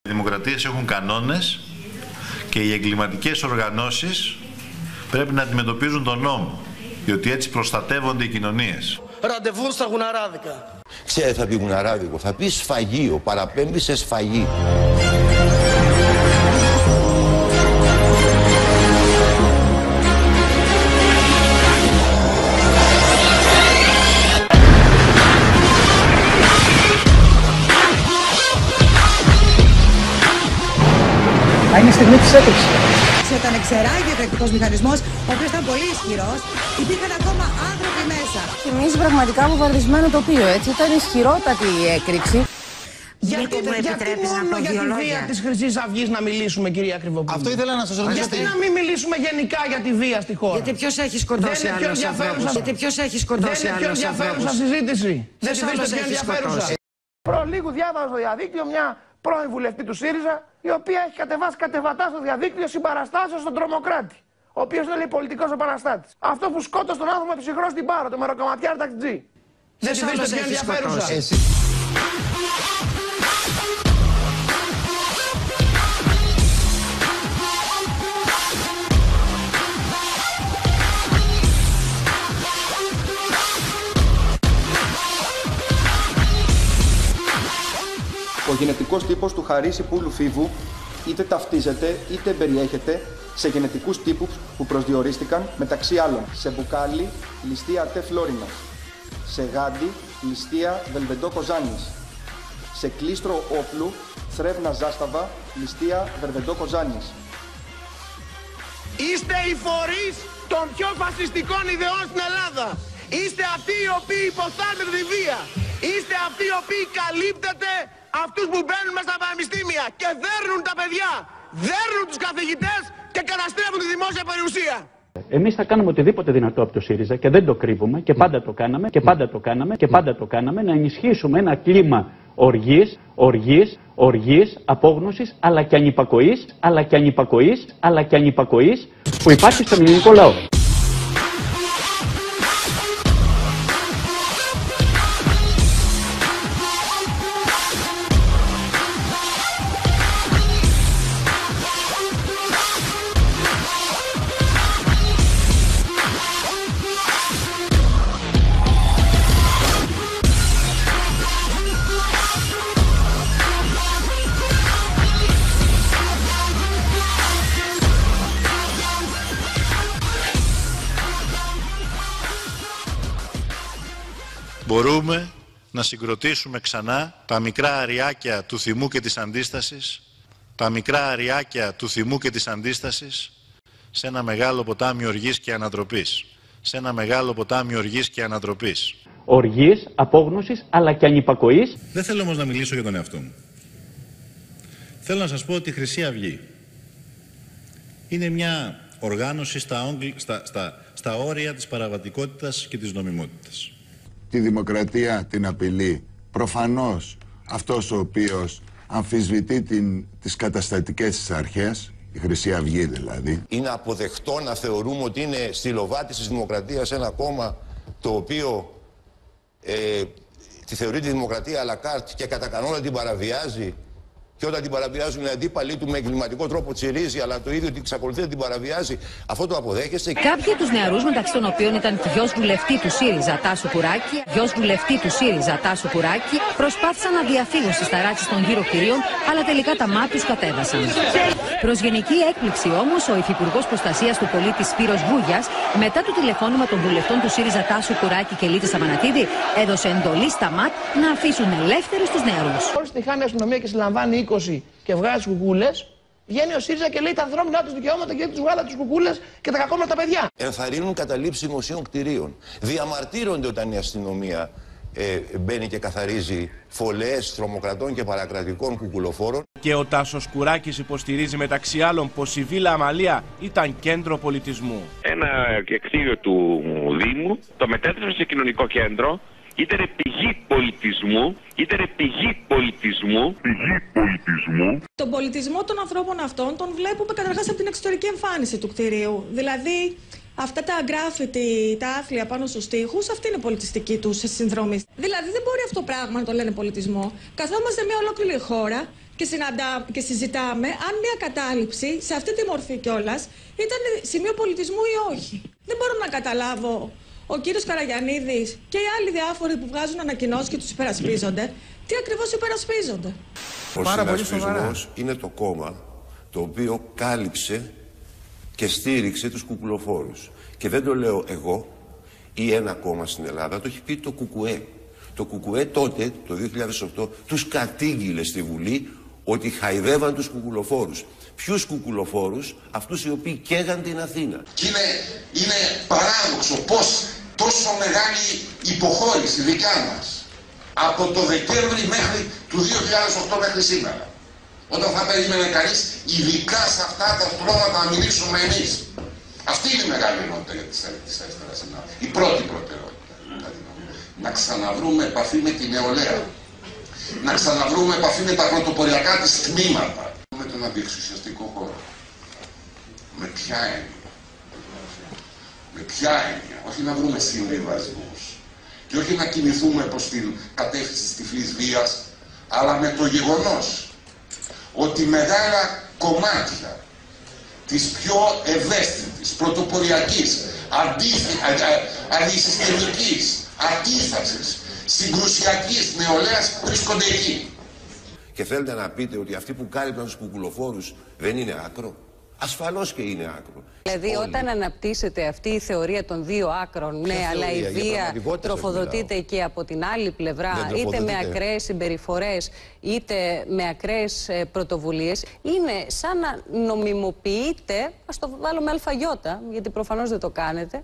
Οι δημοκρατίες έχουν κανόνες και οι εγκληματικές οργανώσεις πρέπει να αντιμετωπίζουν τον νόμο, διότι έτσι προστατεύονται οι κοινωνίες. Ραντεβού στα γουναράδικα. Ξέρετε, θα πει γουναράδικο, θα πει σφαγείο, παραπέμπει σε σφαγή. Είναι στιγμή της έκρηξης. Όταν εξεράγει ο εκλεκτικός μηχανισμός, ο οποίος ήταν πολύ ισχυρός, υπήρχαν ακόμα άνθρωποι μέσα. Θυμίζει πραγματικά βομβαρδισμένο τοπίο, έτσι. Ήταν ισχυρότατη η έκρηξη. Γιατί μόνο για τη βία της Χρυσής Αυγής να μιλήσουμε, κυρία Κρυβοπούλου? Αυτό ήθελα να σας ρωτήσω. Γιατί να μην μιλήσουμε γενικά για τη βία στη χώρα? Γιατί ποιος έχει σκοτώσει άλλους ανθρώπους? Γιατί ποιος έχει σκοτώσει άλλους ανθρώπους? Δεν είναι πιο ενδιαφέρουσα συζήτηση. Δεν είναι πιο ενδιαφέρουσα. Προλίγου διάβαζα στο διαδίκτυο μια πρώην βουλευτή του ΣΥΡΙΖΑ, η οποία έχει κατεβάσει κατεβατά στο διαδίκτυο συμπαραστάσεως στον τρομοκράτη, ο οποίος είναι λέει πολιτικός επαναστάτης. Αυτό που σκότωσε τον άνθρωπο ψυχρό στην Πάρο, το μεροκαματιάρι ταξιτζή. Δεν τη βρίσκεται πιο ενδιαφέρουσα? Ο γενετικός τύπος του Χαρίση Πούλου Φίβου είτε ταυτίζεται είτε περιέχεται σε γενετικούς τύπους που προσδιορίστηκαν μεταξύ άλλων σε μπουκάλι ληστεία τε Φλόρινας, σε γάντι ληστεία Βελβεντό Κοζάνης, σε κλίστρο όπλου Θρεύνα Ζάσταβα ληστεία Βελβεντό Κοζάνης. Είστε οι φορείς των πιο φασιστικών ιδεών στην Ελλάδα. Είστε αυτοί οι οποίοι υποστάνουν τη βία. Είστε αυτοί οι οποίοι καλύπτετε αυτούς που μπαίνουν μέσα στα πανεπιστήμια και δέρνουν τα παιδιά, δέρνουν τους καθηγητές και καταστρέφουν τη δημόσια περιουσία. Εμείς θα κάνουμε οτιδήποτε δυνατό από το ΣΥΡΙΖΑ και δεν το κρύβουμε και πάντα το κάναμε και πάντα το κάναμε και πάντα το κάναμε να ενισχύσουμε ένα κλίμα οργής, απόγνωσης αλλά και ανυπακοής που υπάρχει στον ελληνικό λαό. Μπορούμε να συγκροτήσουμε ξανά τα μικρά αριάκια του θυμού και της αντίστασης, σε ένα μεγάλο ποτάμι οργής και ανατροπής. Οργής, απόγνωσης αλλά και ανυπακοής. Δεν θέλω όμως να μιλήσω για τον εαυτό μου. Θέλω να σας πω ότι η Χρυσή Αυγή είναι μια οργάνωση στα όρια της παραβατικότητας και της νομιμότητας. Τη δημοκρατία την απειλεί προφανώς αυτός ο οποίος αμφισβητεί τις καταστατικές της αρχές, η Χρυσή Αυγή δηλαδή. Είναι αποδεκτό να θεωρούμε ότι είναι στυλοβάτη της δημοκρατίας ένα κόμμα το οποίο τη θεωρεί τη δημοκρατία à la carte και κατά κανόνα την παραβιάζει, και όταν την παραβιάζουν οι αντίπαλοι του με εγκληματικό τρόπο τσιρίζει, αλλά το ίδιο ότι εξακολουθεί να την παραβιάζει, αυτό το αποδέχεστε? Κάποιοι από τους νεαρούς, μεταξύ των οποίων ήταν και γιος βουλευτή του ΣΥΡΙΖΑ Τάσου Κουράκη, προσπάθησαν να διαφύγουν στις ταράξεις των γύρω κτηρίων, αλλά τελικά τα μάτια τους κατέβασαν. Προς γενική έκπληξη όμως, ο Υφυπουργός Προστασίας του Πολίτη Σπύρος Βούγιας, μετά το τηλεφώνημα των βουλευτών του ΣΥΡΙΖΑ Τάσου Κουράκη και Λίτη Σταμανατίδη, έδωσε εντολή στα ΜΑΤ να αφήσουν ελεύθερους τους νεαρούς. Όλη τη χάνει η αστυνομία και συλλαμβάνει 20 και βγάζει κουκούλες, βγαίνει ο ΣΥΡΙΖΑ και λέει τα ανθρώπινα τους δικαιώματα και τους βγάλα τους κουκούλες και τα κακόμετα παιδιά. Ενθαρρύνουν καταλήψεις δημοσίων κτηρίων. Διαμαρτύρονται όταν η αστυνομία μπαίνει και καθαρίζει φωλές τρομοκρατών και παρακρατικών κουκουλοφόρων. Και ο Τάσος Κουράκης υποστηρίζει μεταξύ άλλων πως η Βίλα Αμαλία ήταν κέντρο πολιτισμού. Ένα κτίριο του Δήμου το μετέτρεψε σε κοινωνικό κέντρο. Ήταν πηγή πολιτισμού. Τον πολιτισμό των ανθρώπων αυτών τον βλέπουμε καταρχάς από την εξωτερική εμφάνιση του κτηρίου. Δηλαδή, αυτά τα γκράφιτι, τα άθλια πάνω στους τοίχους, αυτή είναι η πολιτιστική τους συνδρομή. Δηλαδή, δεν μπορεί αυτό το πράγμα να το λένε πολιτισμό. Καθόμαστε σε μια ολόκληρη χώρα και συζητάμε αν μια κατάληψη, σε αυτή τη μορφή κιόλας, ήταν σημείο πολιτισμού ή όχι. Δεν μπορώ να καταλάβω ο κύριος Καραγιαννίδης και οι άλλοι διάφοροι που βγάζουν ανακοινώσεις και τους υπερασπίζονται, τι ακριβώς υπερασπίζονται. Ο συνασπισμός είναι το κόμμα το οποίο κάλυψε και στήριξε τους κουκουλοφόρους. Και δεν το λέω εγώ ή ένα κόμμα στην Ελλάδα, το έχει πει το ΚΚΕ. Το ΚΚΕ τότε, το 2008, τους κατήγγειλε στη Βουλή ότι χαϊδεύαν τους κουκουλοφόρους. Ποιους κουκουλοφόρους? Αυτούς οι οποίοι καίγαν την Αθήνα. Και είναι παράδοξο πως τόσο μεγάλη υποχώρηση δικιά μας από το Δεκέμβρη μέχρι του 2008 μέχρι σήμερα. Όταν θα περίμενε κανείς ειδικά σε αυτά τα στρώματα να μιλήσουμε εμείς. Αυτή είναι η μεγάλη ενότητα για τις αριστερές. Η πρώτη προτεραιότητα. Να ξαναβρούμε επαφή με την νεολαία. Να ξαναβρούμε επαφή με τα πρωτοποριακά της τμήματα. Με τον αντιεξουσιαστικό χώρο. Με ποια έννοια? Με ποια έννοια? Όχι να βρούμε συμβιβασμούς. Και όχι να κινηθούμε προς την κατεύθυνση της τυφλής βίας, αλλά με το γεγονός ότι μεγάλα κομμάτια της πιο ευαίσθητης, πρωτοποριακής, αντισυστημικής, αντίστασης, συγκρουσιακής νεολαίας βρίσκονται εκεί. Και θέλετε να πείτε ότι αυτοί που κάλυπταν τους κουκουλοφόρους δεν είναι άκρο? Ασφαλώς και είναι άκρο. Δηλαδή όταν αναπτύσσεται αυτή η θεωρία των δύο άκρων, ναι, αλλά η βία τροφοδοτείται και από την άλλη πλευρά, είτε με ακραίες συμπεριφορές, είτε με ακραίες πρωτοβουλίες, είναι σαν να νομιμοποιείται, ας το βάλω με αλφαγιώτα, γιατί προφανώς δεν το κάνετε,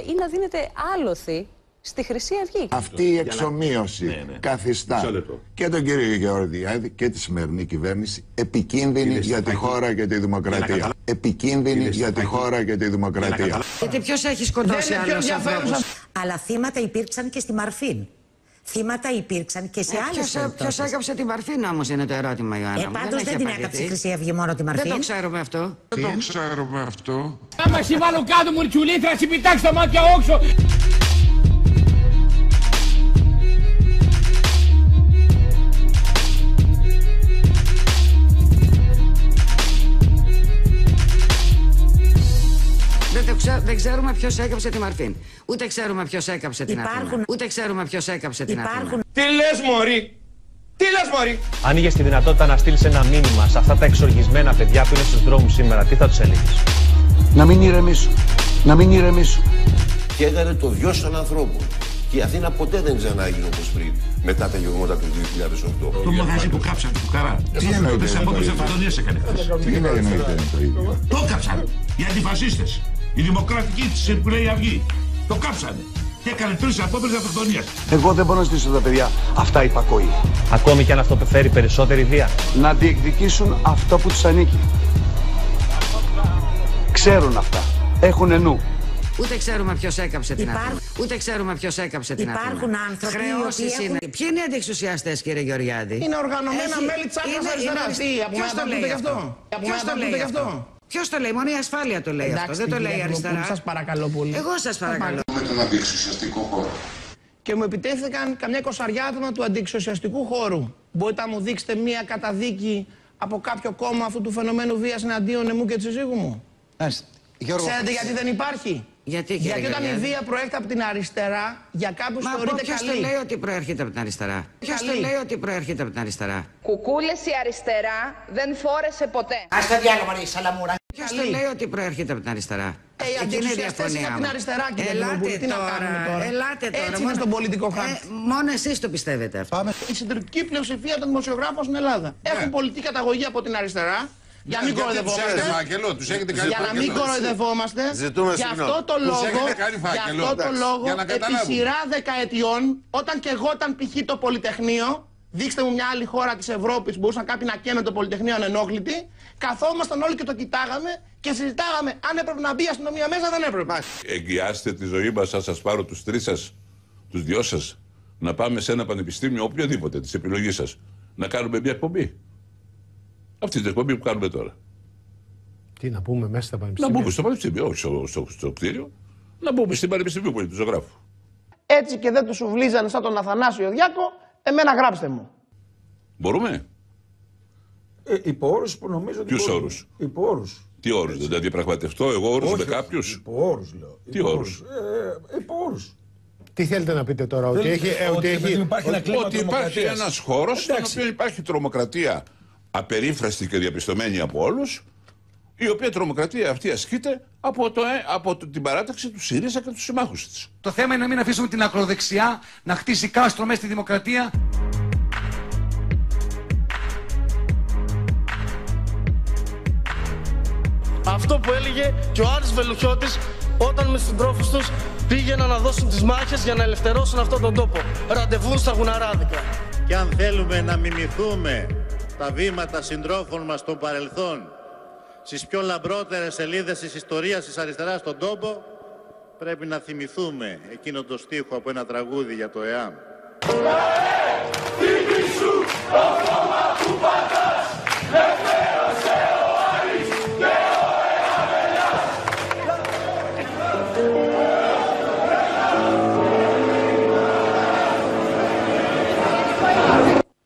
ή να δίνεται άλοθη στη Χρυσή Αυγή. Αυτή η εξομοίωση καθιστά και τον κύριο Γεωργιάδη και τη σημερινή κυβέρνηση επικίνδυνη για τη χώρα και τη δημοκρατία. Επικίνδυνη για τη χώρα και τη δημοκρατία. Γιατί ποιος έχει σκοτώσει άλλους ανθρώπους? Αλλά θύματα υπήρξαν και στη Μαρφίν. Θύματα υπήρξαν και σε άλλες περιπτώσεις. Ποιος έκαψε τη Μαρφίν όμως είναι το ερώτημα, Ιωάννα. Πάντως δεν την έκαψε η Χρυσή Αυγή, μόνο τη Μαρφίν. Δεν το ξέρουμε αυτό. Δεν το ξέρουμε αυτό. Άμα σε βάλω κάτω μουρτσουλίτρα, σε πιτάξει τα μάτια όξω. Δεν ξέρουμε ποιος έκαψε τη Μαρφίν. Ούτε ξέρουμε ποιος έκαψε την Αθήνα. Ούτε ξέρουμε ποιος έκαψε την Αθήνα. Τι λες, μωρή? Τι λες, μωρή? Αν είχες τη δυνατότητα να στείλεις ένα μήνυμα σε αυτά τα εξοργισμένα παιδιά που είναι στους δρόμους σήμερα, τι θα τους έλεγες? Να μην ηρεμήσουν. Να μην ηρεμήσουν. Και έκανε το βιός των ανθρώπων. Και η Αθήνα ποτέ δεν ξανά έγινε όπως πριν, μετά τα γεγονότα του 2008. Το μαγαζί που κάψανε του Καρά. Τι εννοείται? Σε απόπειρες αυτοκτονίες έκανε. Τι εννοείται το ίδιο? Το κάψανε. Οι αντιφασίστες. Η δημοκρατική της που λέει Αυγή. Το κάψανε. Και έκανε 3 απόπειρες αυτοκτονίας. Εγώ δεν μπορώ να στήσω τα παιδιά αυτά υπακοή. Ακόμη και αν αυτό φέρει περισσότερη βία. Να διεκδικήσουν αυτό που τους ανήκει. Ξέρουν αυτά. Έχουν νου. Ούτε ξέρουμε ποιος έκαψε την Αθήνα. Ούτε ξέρουμε ποιος έκαψε την Αθήνα. Υπάρχουν άνθρωποι Χρεώσεις είναι. Ποιοι είναι οι αντιεξουσιαστές, κύριε Γεωργιάδη? Είναι οργανωμένα μέλη της άκρας αριστεράς. Ποιος το λέει αυτό? Ποιος το λέει αυτό? Ποιος το λέει? Μόνο η ασφάλεια το λέει αυτό. Δεν το λέει η αριστερά. Σας παρακαλώ πολύ. Εγώ σας παρακαλώ. Με τον αντιεξουσιαστικό χώρο. Και μου επιτέθηκαν καμιά 20 άτομα του αντιεξουσιαστικού χώρου. Μπορείτε να μου δείξετε μία καταδίκη από κάποιο κόμμα αυτού του φαινομένου βίας εναντίον εμού και της σύζυγου μου? Ξέρετε γιατί δεν υπάρχει? Γιατί όταν η βία προέρχεται από την αριστερά, για κάποιους θεωρείται καλή. Ποιος το λέει ότι προέρχεται από την αριστερά? Ποιος το λέει ότι προέρχεται από την αριστερά? Κουκούλες η αριστερά δεν φόρεσε ποτέ. Ας το διάλογο, Μαρή Σαλαμούρα. Ποιος το λέει ότι προέρχεται από την αριστερά? Οι αντιεξουσιαστές είναι από την αριστερά, κύριε Δημοκούλη. Τι να κάνουμε τώρα? Ελάτε τώρα. Έτσι είναι στον πολιτικό χάρτη. Μόνο εσείς το πιστεύετε αυτό. Η συντριπτική πλειοψηφία των δημοσιογράφων στην Ελλάδα έχουν πολιτική καταγωγή από την αριστερά. Για να μην κοροϊδευόμαστε. Για να μην κοροϊδευόμαστε. Γι' αυτό το λόγο, επί σειρά δεκαετιών, όταν και εγώ ήταν π.χ. το Πολυτεχνείο, δείξτε μου μια άλλη χώρα της Ευρώπης που μπορούσαν κάποιοι να καίμε το Πολυτεχνείο ανενόχλητοι, καθόμασταν όλοι και το κοιτάγαμε και συζητάγαμε αν έπρεπε να μπει η αστυνομία μέσα, δεν έπρεπε. Εγγυάστε τη ζωή μας, σας πάρω τους 3 σας, τους 2 σας, να πάμε σε ένα πανεπιστήμιο, οποιοδήποτε της επιλογής σας, να κάνουμε μια εκπομπή. Αυτή την εκπομπή που κάνουμε τώρα. Τι να πούμε μέσα στα πανεπιστήμια? Να μπούμε στο πανεπιστήμιο, όχι στο κτίριο. Να μπούμε στην πανεπιστήμιο που είναι του ζωγράφου. Έτσι και δεν του σουβλίζανε σαν τον Αθανάσιο Διάκο, εμένα γράψτε μου. Μπορούμε. Υπό όρους που νομίζω ότι. Ποιους όρους? Υπό όρους. Τι όρους, δεν θα διαπραγματευτώ εγώ όρους με κάποιους? Υπό όρους λέω. Τι όρους? Υπό όρους. Τι θέλετε να πείτε τώρα, ότι υπάρχει ένας χώρος στον οποίο υπάρχει τρομοκρατία απερίφραστη και διαπιστωμένη από όλους, η οποία τρομοκρατία αυτή ασκείται από την παράταξη του ΣΥΡΙΖΑ και τους συμμάχους της. Το θέμα είναι να μην αφήσουμε την ακροδεξιά να χτίσει κάστρο μέσα στη δημοκρατία. Αυτό που έλεγε και ο Άρης Βελουχιώτης όταν με συντρόφους τους πήγαιναν να δώσουν τις μάχες για να ελευθερώσουν αυτόν τον τόπο. Ραντεβούν στα Γουναράδικα. Και αν θέλουμε να μιμηθούμε τα βήματα συντρόφων μας στο παρελθόν στις πιο λαμπρότερες σελίδες της ιστορίας της αριστεράς στον τόπο, πρέπει να θυμηθούμε εκείνο το στίχο από ένα τραγούδι για το ΕΑΜ.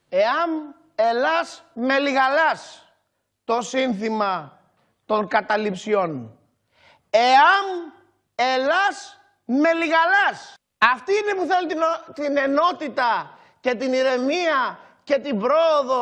ΕΑΜ Ελλάς με λιγαλάς, το σύνθημα των καταληψιών. ΕΑΜ Ελλάς με λιγαλάς. Αυτοί είναι που θέλουν την ενότητα και την ηρεμία και την πρόοδο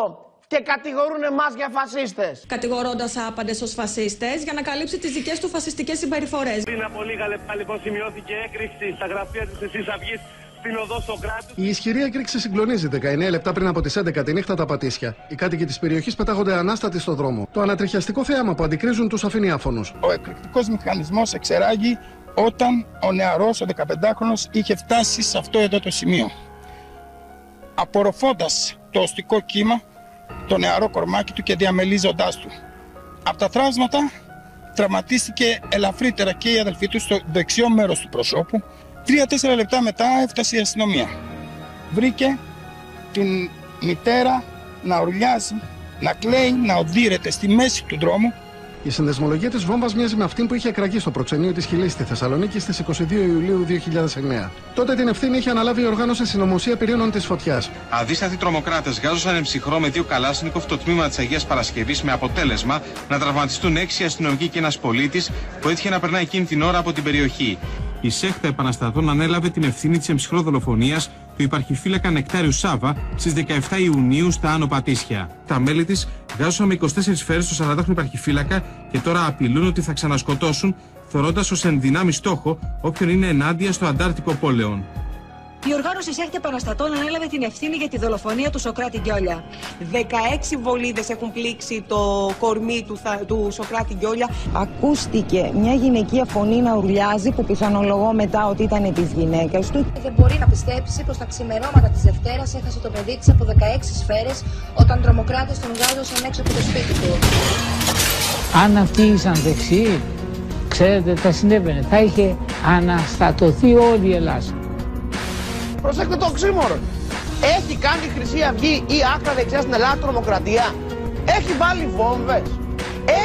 και κατηγορούν εμάς για φασίστες. Κατηγορώντας άπαντες ως φασίστες για να καλύψει τις δικές του φασιστικές συμπεριφορές. Πριν από λίγα λεπτά λοιπόν σημειώθηκε έκρηξη στα γραφεία της Χρυσής Αυγής στην οδό Σοκράτου. Η ισχυρή έκρηξη συγκλονίζει 19 λεπτά πριν από τις 11 τη νύχτα τα Πατήσια. Οι κάτοικοι της περιοχής πετάγονται ανάστατοι στο δρόμο. Το ανατριχιαστικό θέαμα που αντικρίζουν τους αφήνει άφωνους. Ο εκρηκτικός μηχανισμός εξεράγει όταν ο νεαρός, ο 15χρονος, είχε φτάσει σε αυτό εδώ το σημείο. Απορροφώντας το οστικό κύμα, το νεαρό κορμάκι του και διαμελίζοντάς του. Από τα θράσματα τραυματίστηκε ελαφρύτερα και η αδελφή του στο δεξιό μέρος του προσώπου. 3-4 λεπτά μετά έφτασε η αστυνομία. Βρήκε την μητέρα να ουρλιάζει, να κλαίει, να οδύρεται στη μέση του δρόμου. Η συνδεσμολογία της βόμβας μοιάζει με αυτήν που είχε εκραγεί στο προξενείο της Χιλής στη Θεσσαλονίκη στις 22 Ιουλίου 2009. Τότε την ευθύνη είχε αναλάβει η οργάνωση Συνωμοσία Πυρήνων της Φωτιάς. Αδίστατοι τρομοκράτες γάζωσαν εμψυχρό με 2 καλάσνικοφ το τμήμα της Αγίας Παρασκευής με αποτέλεσμα να τραυματιστούν 6 αστυνομικοί και ένας πολίτης που έτυχε να περνάει εκείνη την ώρα από την περιοχή. Η σέχτα επαναστατών ανέλαβε την ευθύνη της εμψυχρό δολοφονίας του υπαρχιφύλακα Νεκτάριου Σάβα στις 17 Ιουνίου στα Άνω Πατήσια. Τα μέλη της γάζωσαν με 24 σφαίρες στο 40χρονο υπαρχιφύλακα και τώρα απειλούν ότι θα ξανασκοτώσουν, θεωρώντας ως ενδυνάμει στόχο όποιον είναι ενάντια στο Αντάρτικο πόλεον. Η οργάνωση Σέχτη Επαναστατών ανέλαβε την ευθύνη για τη δολοφονία του Σοκράτη Γκιόλια. 16 βολίδες έχουν πλήξει το κορμί του Σοκράτη Γκιόλια. Ακούστηκε μια γυναικεία φωνή να ουρλιάζει που πιθανολογώ μετά ότι ήταν της γυναίκας του. Δεν μπορεί να πιστέψει πως τα ξημερώματα της Δευτέρας έχασε το παιδί της από 16 σφαίρες όταν τρομοκράτες τον γάζωσαν έξω από το σπίτι του. Αν αυτοί ήσαν δεξιοί, ξέρετε, θα συνέβαινε. Θα είχε αναστατωθεί όλη η Ελλάδα. Προσέξτε το οξύμορο. Έχει κάνει η Χρυσή Αυγή ή άκρα δεξιά στην Ελλάδα τρομοκρατία. Έχει βάλει βόμβες.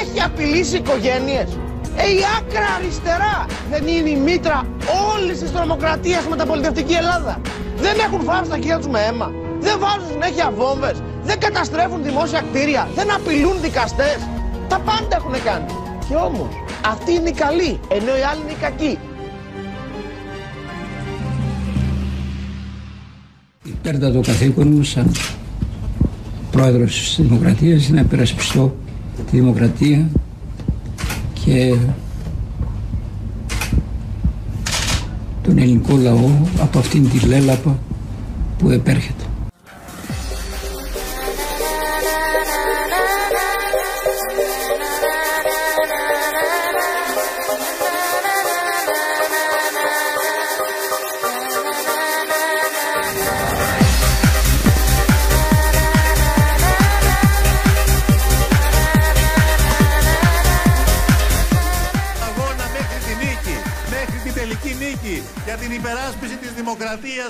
Έχει απειλήσει οικογένειες. Η άκρα αριστερά δεν είναι η μήτρα όλης της τρομοκρατίας με τα πολιτευτική Ελλάδα. Δεν έχουν φάρει στα χέρια τους με αίμα. Δεν βάζουν συνέχεια βόμβες. Δεν καταστρέφουν δημόσια κτίρια. Δεν απειλούν δικαστές. Τα πάντα έχουν κάνει. Και όμως αυτοί είναι οι καλοί, ενώ οι άλλοι είναι οι κακοί. Υπέρτατο καθήκον μου σαν πρόεδρος της Δημοκρατίας είναι να υπερασπιστώ τη δημοκρατία και τον ελληνικό λαό από αυτήν τη λέλαπα που επέρχεται. Για την υπεράσπιση της δημοκρατίας